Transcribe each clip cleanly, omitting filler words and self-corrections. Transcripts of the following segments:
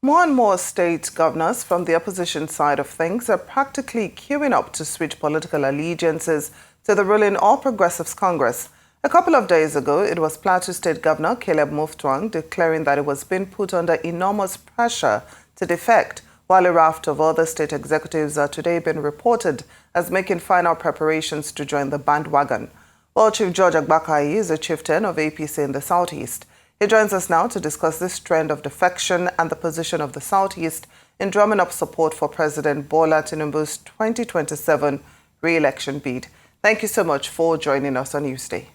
More and more state governors from the opposition side of things are practically queuing up to switch political allegiances to the ruling All Progressives Congress. A couple of days ago, it was Plateau State Governor Caleb Mutfwang declaring that it was being put under enormous pressure to defect, while a raft of other state executives are today being reported as making final preparations to join the bandwagon. Well, Chief Judge Agbakahi is a chieftain of APC in the Southeast. He joins us now to discuss this trend of defection and the position of the Southeast in drumming up support for President Bola Tinubu's 2027 re-election bid. Thank you so much for joining us on Newsday.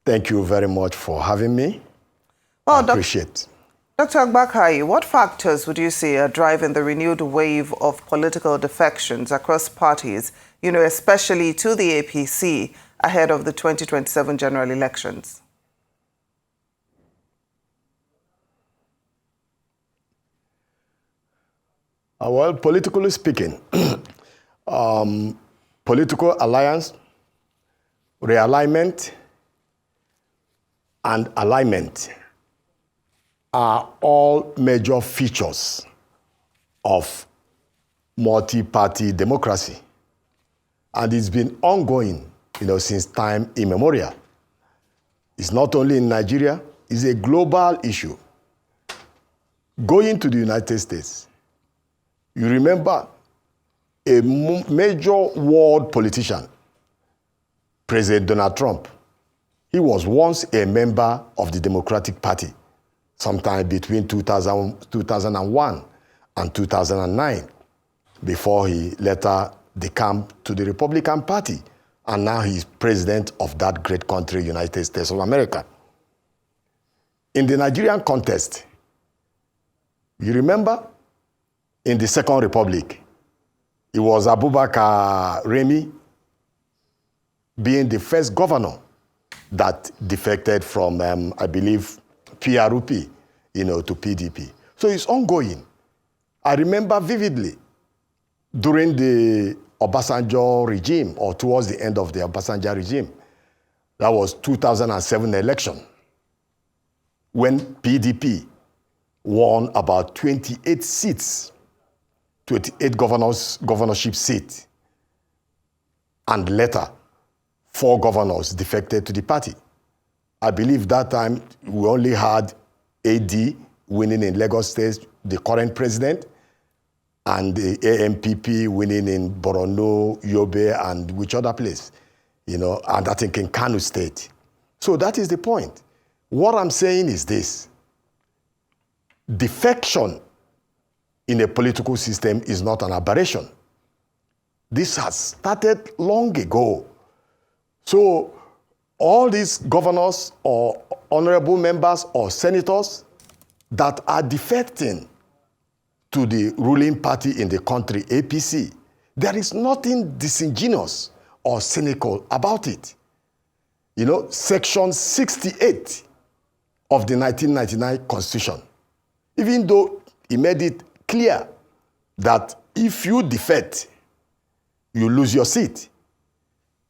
Thank you very much for having me. Well, I appreciate it. Dr. Agbakahi, what factors would you say are driving the renewed wave of political defections across parties, especially to the APC, ahead of the 2027 general elections? Well, politically speaking, political alliance, realignment, and alignment are all major features of multi-party democracy. And it's been ongoing, since time immemorial. It's not only in Nigeria, it's a global issue. Going to the United States, you remember a major world politician, President Donald Trump. He was once a member of the Democratic Party, sometime between 2001 and 2009, before he later decamped to the Republican Party. And now he's president of that great country, United States of America. In the Nigerian context, you remember in the Second Republic, it was Agbakahi being the first governor that defected from, I believe, PRP, to PDP. So it's ongoing. I remember vividly during the Obasanjo regime, or towards the end of the Obasanjo regime, that was 2007 election, when PDP won about 28 seats, 28 governorship seats, and later 4 governors defected to the party. I believe that time we only had AD winning in Lagos State, the current president, and the AMPP winning in Borno, Yobe, and which other place, and I think in Kano State. So that is the point. What I'm saying is this: defection in a political system is not an aberration. This has started long ago. So all these governors or honorable members or senators that are defecting to the ruling party in the country, APC, there is nothing disingenuous or cynical about it. Section 68 of the 1999 Constitution, even though it made it clear that if you defect, you lose your seat.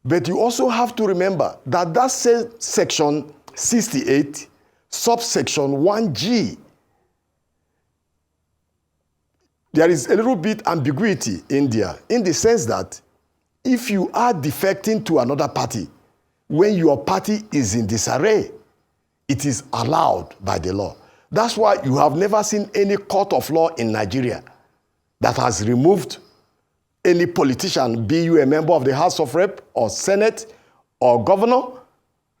But you also have to remember that that section 68, subsection 1G, there is a little bit ambiguity in there, in the sense that if you are defecting to another party, when your party is in disarray, it is allowed by the law. That's why you have never seen any court of law in Nigeria that has removed any politician, be you a member of the House of Rep or Senate or governor,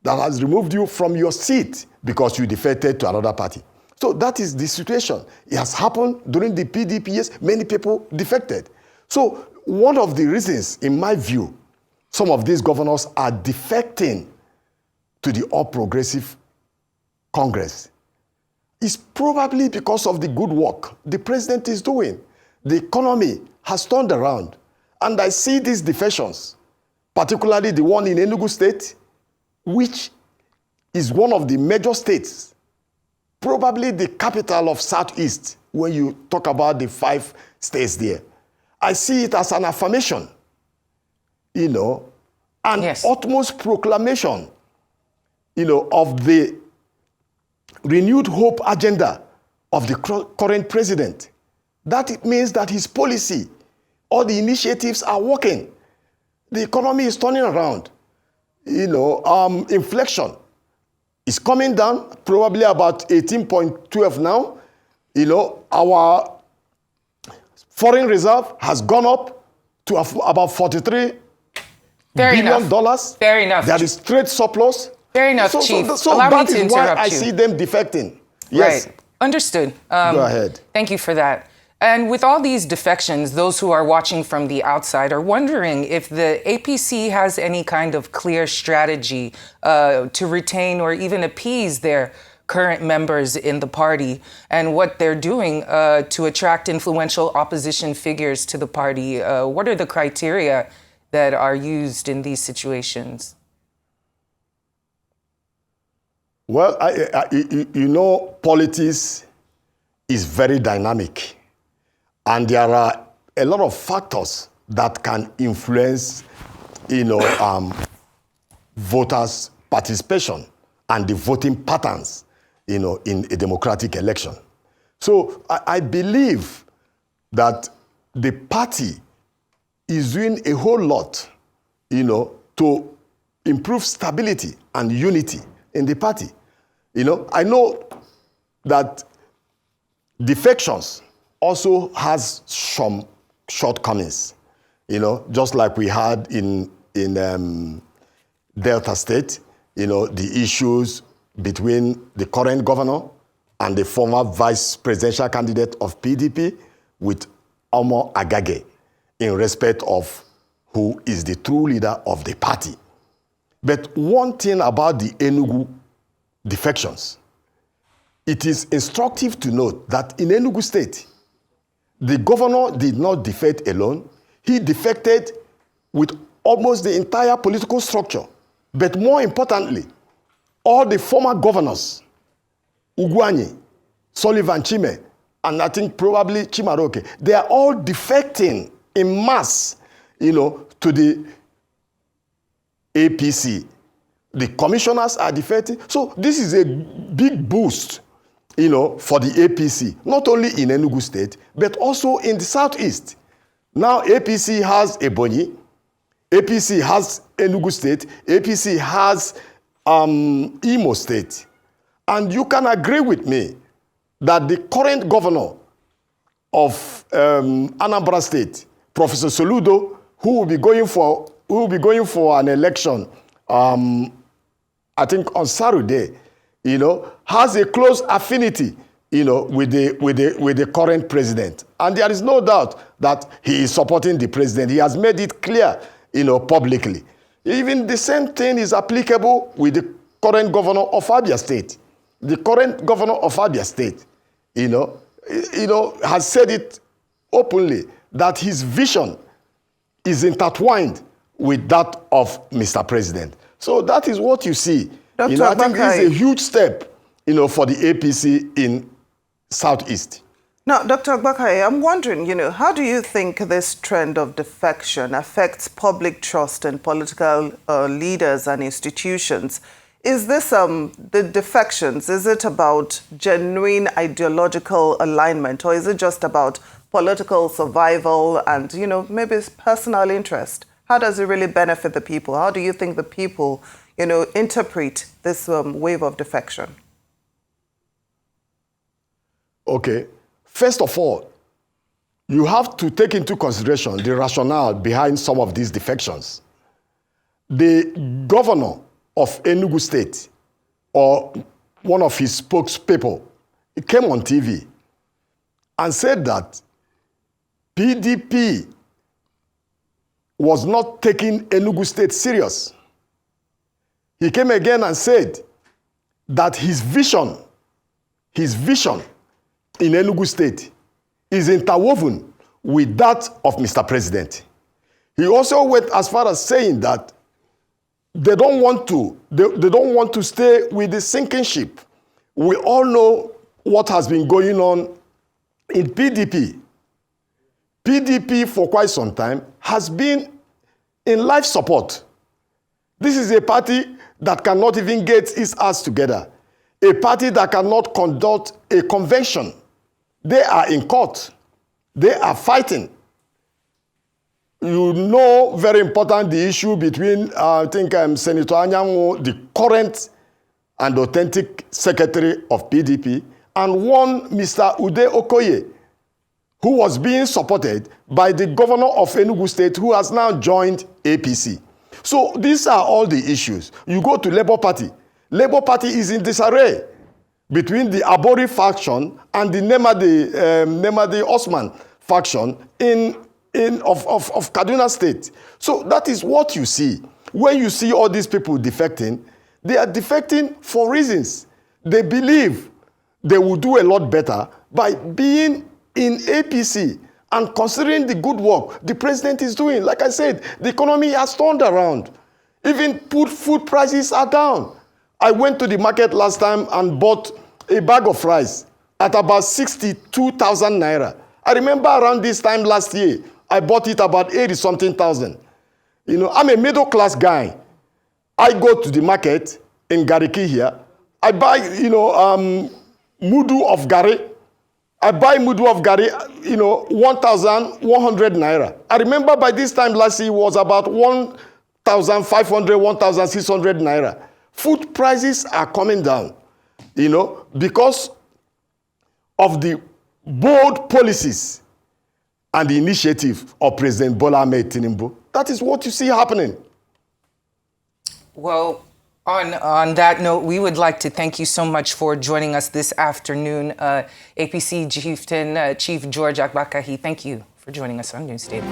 that has removed you from your seat because you defected to another party. So that is the situation. It has happened during the PDP years. Many people defected. So one of the reasons, in my view, some of these governors are defecting to the All Progressive Congress is probably because of the good work the president is doing. The economy has turned around. And I see these defections, particularly the one in Enugu State, which is one of the major states, probably the capital of Southeast, when you talk about the 5 states there. I see it as an affirmation, and utmost proclamation, of the renewed hope agenda of the current president. That it means that his policy, all the initiatives are working. The economy is turning around. Inflation is coming down, probably about 18.12 now. Our foreign reserve has gone up to about $43 billion. Fair enough. There is trade surplus. Fair enough, Chief. So that is why I see them defecting. Yes. Right. Understood. Go ahead. Thank you for that. And with all these defections, those who are watching from the outside are wondering if the APC has any kind of clear strategy to retain or even appease their current members in the party, and what they're doing to attract influential opposition figures to the party. What are the criteria that are used in these situations? Well, politics is very dynamic. And there are a lot of factors that can influence, voters' participation and the voting patterns, in a democratic election. So I believe that the party is doing a whole lot, to improve stability and unity in the party. I know that defections also has some shortcomings, just like we had in Delta State, the issues between the current governor and the former vice presidential candidate of PDP with Agbakahi in respect of who is the true leader of the party. But one thing about the Enugu defections, it is instructive to note that in Enugu State, the governor did not defect alone. He defected with almost the entire political structure. But more importantly, all the former governors, Ugwuanyi, Sullivan Chime, and I think probably Chimaroke, they are all defecting in mass, to the APC. The commissioners are defecting. So this is a big boost, for the APC, not only in Enugu State, but also in the Southeast. Now APC has Ebonyi, APC has Enugu State, APC has Imo State. And you can agree with me that the current governor of Anambra State, Professor Soludo, who will be going for an election, I think on Saturday, has a close affinity, with the current president. And there is no doubt that he is supporting the president. He has made it clear, publicly. Even the same thing is applicable with the current governor of Abia State. The current governor of Abia State, has said it openly that his vision is intertwined with that of Mr. President. So that is what you see. I think this is a huge step, for the APC in Southeast. Now, Dr. Agbakahi, I'm wondering, how do you think this trend of defection affects public trust in political leaders and institutions? Is this, the defections, is it about genuine ideological alignment, or is it just about political survival and, maybe it's personal interest? How does it really benefit the people? How do you think the people, interpret this wave of defection? Okay. First of all, you have to take into consideration the rationale behind some of these defections. The governor of Enugu State, or one of his spokespeople, came on TV and said that PDP was not taking Enugu State serious. He came again and said that his vision in Enugu State is interwoven with that of Mr. President. He also went as far as saying that they don't want to stay with the sinking ship. We all know what has been going on in PDP. PDP for quite some time has been in life support. This is a party that cannot even get its ass together. a party that cannot conduct a convention. They are in court. They are fighting. You know, very important, the issue between, I think, Senator Anyanwu, the current and authentic secretary of PDP, and one Mr. Ude Okoye, who was being supported by the governor of Enugu State, who has now joined APC. So these are all the issues. You go to Labour Party. Labour Party is in disarray between the Abori faction and the Nemade Osman faction of Kaduna State. So that is what you see. When you see all these people defecting, they are defecting for reasons. They believe they will do a lot better by being in APC and considering the good work the president is doing. Like I said, the economy has turned around. Even food prices are down. I went to the market last time and bought a bag of rice at about 62,000 naira. I remember around this time last year, I bought it about 80-something thousand. You know, I'm a middle-class guy. I go to the market in Gariki here. I buy, mudu of gari. I buy mudu of gari, 1,100 naira. I remember by this time last year it was about 1,500, 1,600 naira. Food prices are coming down, because of the bold policies and the initiative of President Bola Ahmed Tinubu. That is what you see happening. Well, on that note, we would like to thank you so much for joining us this afternoon. APC Chieftain, Chief George Agbakahi, thank you for joining us on Newsday.